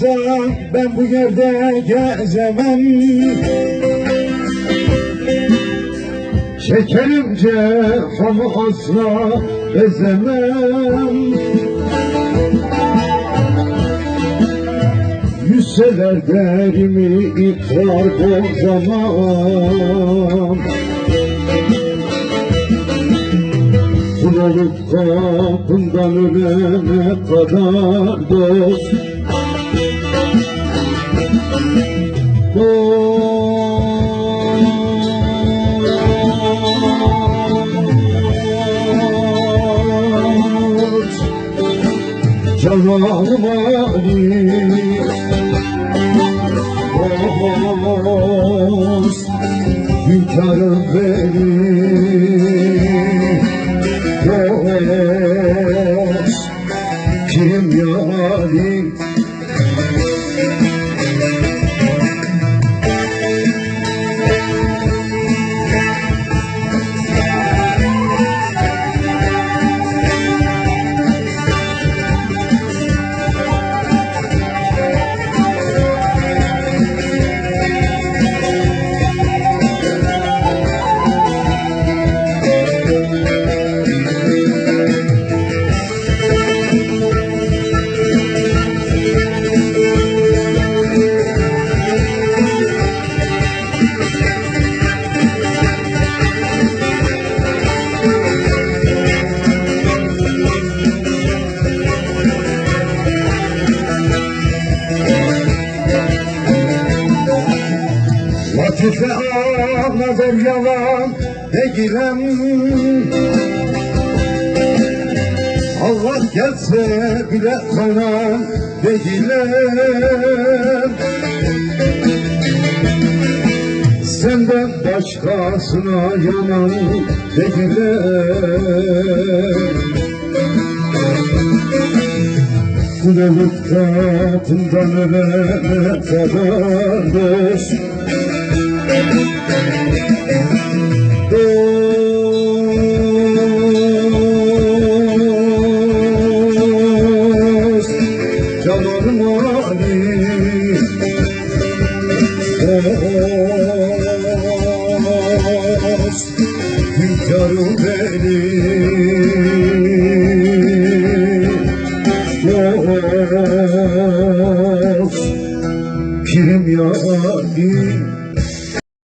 olmazsa ben bu yerde gezemem. Şekerimce hamı asla ezemem. Yüzseler derimi ikrar bozamam. Kul olup kapından ölene kadar dost. Canım Ali dost, hünkârım benim dost, kim yarim? Latife ağladım yalan değilim. Allah gelse bile kanan değilim. Senden başkasına yanan değilim. Kul olup kapından ölene kadar dost. Dost, canım Ali